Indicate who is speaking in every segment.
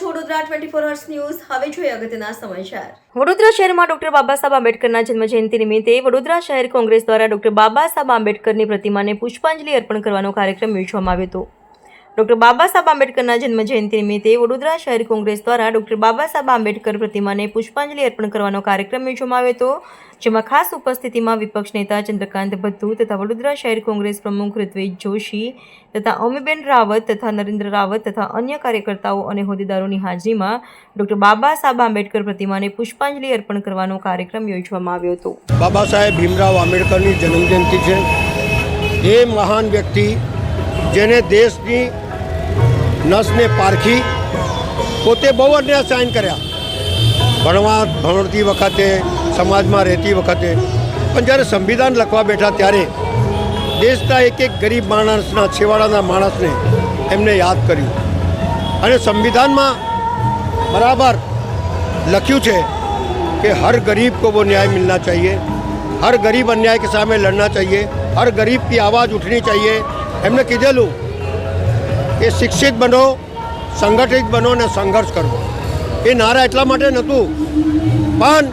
Speaker 1: છો Vadodara 24 hours news. હવે જોઈએ અગત્યના સમાચાર।
Speaker 2: વડોદરા શહેરમાં ડોક્ટર બાબા સાહેબ આંબેડકરના જન્મજયંતિ નિમિત્તે વડોદરા શહેર કોંગ્રેસ દ્વારા ડોક્ટર બાબા સાહેબ આંબેડકરની પ્રતિમાને પુષ્પાંજલિ અર્પણ કરવાનો કાર્યક્રમ યોજવામાં આવ્યો હતો। ડોક્ટર બાબા સાહેબ આંબેડકરના જન્મજયંતિ નિમિત્તે વડોદરા શહેર કોંગ્રેસ દ્વારા ડોક્ટર બાબા સાહેબ આંબેડકર પ્રતિમાને પુષ્પાંજલિ અર્પણ કરવાનો કાર્યક્રમ યોજવામાં આવ્યો હતો, જેમાં ખાસ ઉપસ્થિતિમાં વિપક્ષ નેતા ચંદ્રકાંત ભદ્દુ તથા વડોદરા શહેર કોંગ્રેસ પ્રમુખ ઋત્વિજ જોશી તથા અમીબેન રાવત તથા નરેન્દ્ર રાવત તથા અન્ય કાર્યકર્તાઓ અને હોદ્દેદારોની હાજરીમાં ડોક્ટર બાબા સાહેબ આંબેડકર પ્રતિમાને પુષ્પાંજલિ અર્પણ કરવાનો કાર્યક્રમ યોજવામાં આવ્યો હતો।
Speaker 3: બાબા સાહેબ ભીમરાવ આંબેડકરની જન્મજયંતિ છે। એ મહાન વ્યક્તિ જેને દેશની નસને પારખી પોતે બહુ અન્યાય સહન કર્યા, ભણતી વખતે, સમાજમાં રહેતી વખતે, પણ જ્યારે સંવિધાન લખવા બેઠા ત્યારે દેશના એક એક ગરીબ માણસના, છેવાડાના માણસને એમને યાદ કર્યું અને સંવિધાનમાં બરાબર લખ્યું છે कि हर गरीब को वो न्याय मिलना चाहिए, हर गरीब अन्याय के सामने लड़ना चाहिए, हर गरीब की आवाज़ उठनी चाहिए। एमने कीधेलू कि शिक्षित बनो, संगठित बनो ने संघर्ष करो। ये नारा એટલા માટે નહોતું, પણ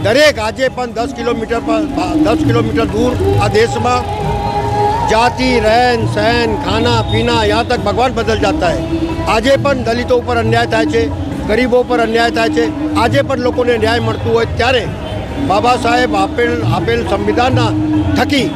Speaker 3: દરેક આજે પણ 10 કિલોમીટર दूर આ દેશમાં जाति, रहन सहन, खाना पीना, यहाँ तक भगवान बदल जाता है। આજે પણ દલિતો ઉપર અન્યાય થાય છે, ગરીબો પર અન્યાય થાય છે। આજે પણ લોકોને ન્યાય મળતું હોય ત્યારે બાબા સાહેબ આપેલ સંવિધાનના થકી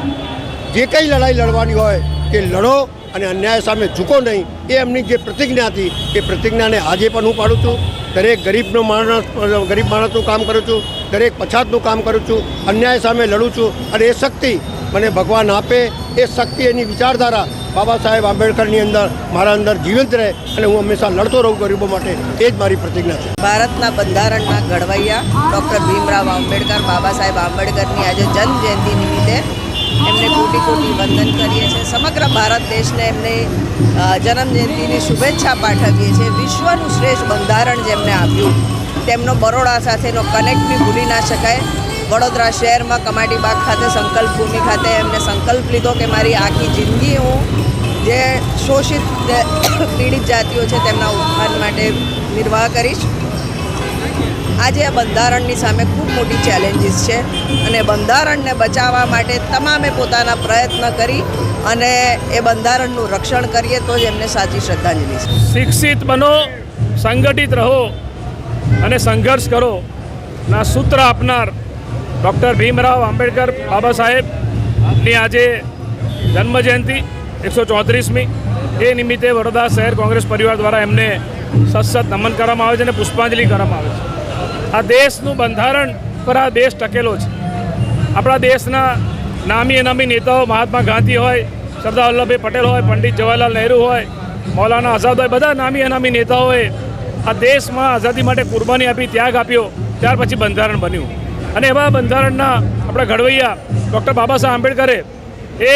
Speaker 3: જે કંઈ લડાઈ લડવાની હોય કે લડો અને અન્યાય સામે ઝૂકો નહીં, એ એમની જે પ્રતિજ્ઞા હતી એ પ્રતિજ્ઞાને આજે પણ હું પાડું છું। દરેક ગરીબ માણસનું કામ કરું છું, દરેક પછાતનું કામ કરું છું, અન્યાય સામે લડું છું અને એ શક્તિ મને ભગવાન આપે, એ શક્તિ એની વિચારધારા બાબા સાહેબ આંબેડકરની અંદર મારા અંદર જીવંત રહે અને હું હંમેશા લડતો રહું ગરીબો માટે, એ જ મારી પ્રતિજ્ઞા છે।
Speaker 4: ભારતના બંધારણના ઘડવૈયા ડૉક્ટર ભીમરાવ આંબેડકર, બાબા સાહેબ આંબેડકરની આજે જન્મજયંતિ નિમિત્તે એમને કોટી કોટી વંદન કરીએ છીએ। સમગ્ર ભારત દેશને એમને જન્મજયંતિની શુભેચ્છા પાઠવીએ છીએ। વિશ્વનું શ્રેષ્ઠ બંધારણ જેમને આપ્યું, તેમનો બરોડા સાથેનો કનેક્ટ બી ભૂલી ના શકાય। વડોદરા શહેરમાં કમાટીબાગ ખાતે સંકલ્પ ભૂમિ ખાતે એમને સંકલ્પ લીધો કે મારી આખી જિંદગી હું જે શોષિત પીડિત જાતિઓ છે તેમના ઉત્થાન માટે નિર્વાહ કરીશ। આજે આ બંધારણની સામે ખૂબ મોટી ચેલેન્જીસ છે અને બંધારણને બચાવવા માટે તમામે પોતાના પ્રયત્ન કરી અને એ બંધારણનું રક્ષણ કરીએ તો જ એમને સાચી શ્રદ્ધાંજલિ છે।
Speaker 5: શિક્ષિત બનો, સંગઠિત રહો અને સંઘર્ષ કરો ના સૂત્ર આપનાર ડૉક્ટર ભીમરાવ આંબેડકર બાબા સાહેબની આજે જન્મજયંતિ 134મી, એ નિમિત્તે વડોદરા શહેર કોંગ્રેસ પરિવાર દ્વારા એમને સતત નમન કરવામાં આવે છે અને પુષ્પાંજલિ કરવામાં આવે છે। આ દેશનું બંધારણ પર આ દેશ ટકેલો છે। આપણા દેશના નામી અનામી નેતાઓ મહાત્મા ગાંધી હોય, સરદાર વલ્લભભાઈ પટેલ હોય, પંડિત જવાહરલાલ નહેરુ હોય, મૌલાના આઝાદ હોય, બધા નામી અનામી નેતાઓએ આ દેશમાં આઝાદી માટે કુરબાની આપી, ત્યાગ આપ્યો, ત્યાર પછી બંધારણ બન્યું અને એવા બંધારણના આપણા ઘડવૈયા ડૉક્ટર બાબા સાહેબ આંબેડકરે એ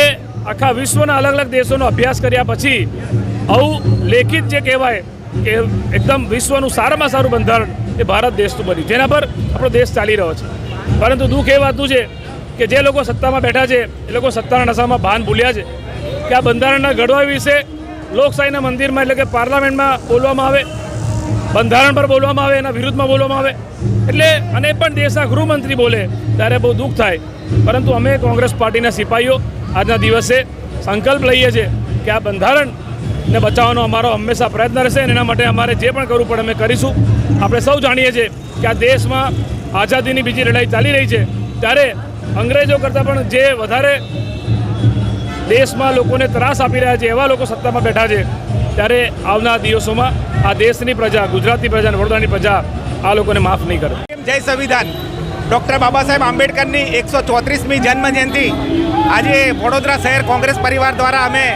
Speaker 5: આખા વિશ્વના અલગ અલગ દેશોનો અભ્યાસ કર્યા પછી આવું લેખિત જે કહેવાય કે એકદમ વિશ્વનું સારામાં સારું બંધારણ એ ભારત દેશનું બન્યું, જેના પર આપણો દેશ ચાલી રહ્યો છે। પરંતુ દુઃખ એ વાતનું છે કે જે લોકો સત્તામાં બેઠા છે એ લોકો સત્તાના નશામાં ભાન ભૂલ્યા છે કે આ બંધારણના ઘડવા વિશે લોકશાહીના મંદિરમાં એટલે કે પાર્લામેન્ટમાં બોલવામાં આવે, બંધારણ પર બોલવામાં આવે, એના વિરુદ્ધમાં બોલવામાં આવે એટલે અને પણ દેશના ગૃહમંત્રી બોલે ત્યારે બહુ દુઃખ થાય। પરંતુ અમે કોંગ્રેસ પાર્ટીના સિપાહીઓ આજના દિવસે સંકલ્પ લઈએ છીએ કે આ બંધારણને બચાવવાનો અમારો હંમેશા પ્રયત્ન રહેશે અને એના માટે અમારે જે પણ કરવું પડે અમે કરીશું। આપણે સૌ જાણીએ છીએ કે આ દેશમાં આઝાદીની બીજી લડાઈ ચાલી રહી છે, ત્યારે અંગ્રેજો કરતાં પણ જે વધારે દેશમાં લોકોને ત્રાસ આપી રહ્યા છે એવા લોકો સત્તામાં બેઠા છે, ત્યારે આવનાર દિવસોમાં આ દેશની પ્રજા, ગુજરાતની પ્રજા અને વડોદરાની પ્રજા આ લોકોને માફ નહીં કરે।
Speaker 6: જય સંવિધાન। ડૉક્ટર બાબા સાહેબ આંબેડકરની 134મી જન્મજયંતિ આજે વડોદરા શહેર કોંગ્રેસ પરિવાર દ્વારા અમે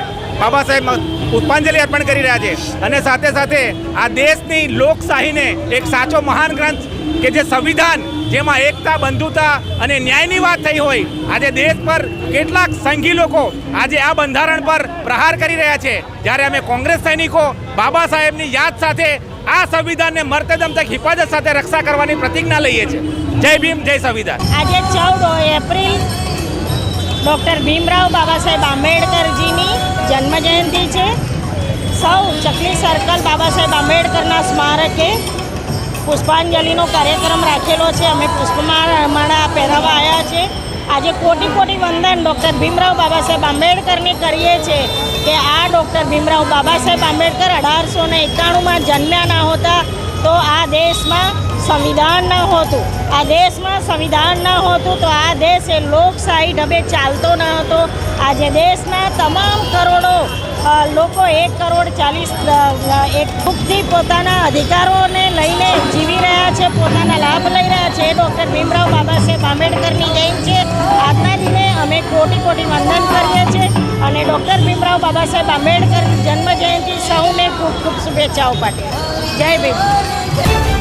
Speaker 6: બાબા સાહેબ પુષ્પાંજલિ અર્પણ કરી રહ્યા છે અને સાથે સાથે આ દેશની લોકશાહીને એક સાચો મહાન ગ્રંથ કે જે સંવિધાન, જેમાં એકતા, બંધુતા અને ન્યાયની વાત થઈ હોય, આજે દેશ પર કેટલાક સંઘી લોકો આજે આ બંધારણ પર પ્રહાર કરી રહ્યા છે, જ્યારે અમે કોંગ્રેસ સૈનિકો બાબા સાહેબની યાદ સાથે આ સંવિધાનને મરતેદમ તક હિફાજત સાથે રક્ષા કરવાની પ્રતિજ્ઞા લઈએ છીએ। જય ભીમ, જય સંવિધાન।
Speaker 7: આજે 14 એપ્રિલ ડૉક્ટર ભીમરાવ બાબા સાહેબ આંબેડકરજીની જન્મજયંતિ છે। સૌ ચકલી સર્કલ બાબા સાહેબ આંબેડકરના સ્મારકે પુષ્પાંજલિનો કાર્યક્રમ રાખેલો છે. અમે પુષ્પમાળા પહેરાવવા આવ્યા છે. આજે કોટી કોટી વંદન ડૉક્ટર ભીમરાવ બાબા સાહેબ આંબેડકરની કરીએ છીએ કે આ ડૉક્ટર ભીમરાવ બાબા સાહેબ આંબેડકર 1891માં જન્મ્યા ના હોતા તો આ દેશમાં સંવિધાન ન હોતું. આ દેશમાં સંવિધાન ન હોતું તો આ દેશ એ લોકશાહી ઢબે ચાલતો ન હતો. આજે દેશના તમામ કરોડો લોકો 1,40,00,000 એક દુઃખથી પોતાના અધિકારોને લઈને જીવી રહ્યા છે, પોતાના લાભ લઈ રહ્યા છે. ડૉક્ટર ભીમરાવ બાબા સાહેબ આંબેડકરની જયંતિ છે. આજના દિને અમે કોટી કોટી વંદન કરીએ છીએ અને ડૉક્ટર ભીમરાવ બાબા સાહેબ આંબેડકરની જન્મ જયંતિ સૌને ખૂબ ખૂબ શુભેચ્છાઓ પાઠવીએ. જય ભીમ.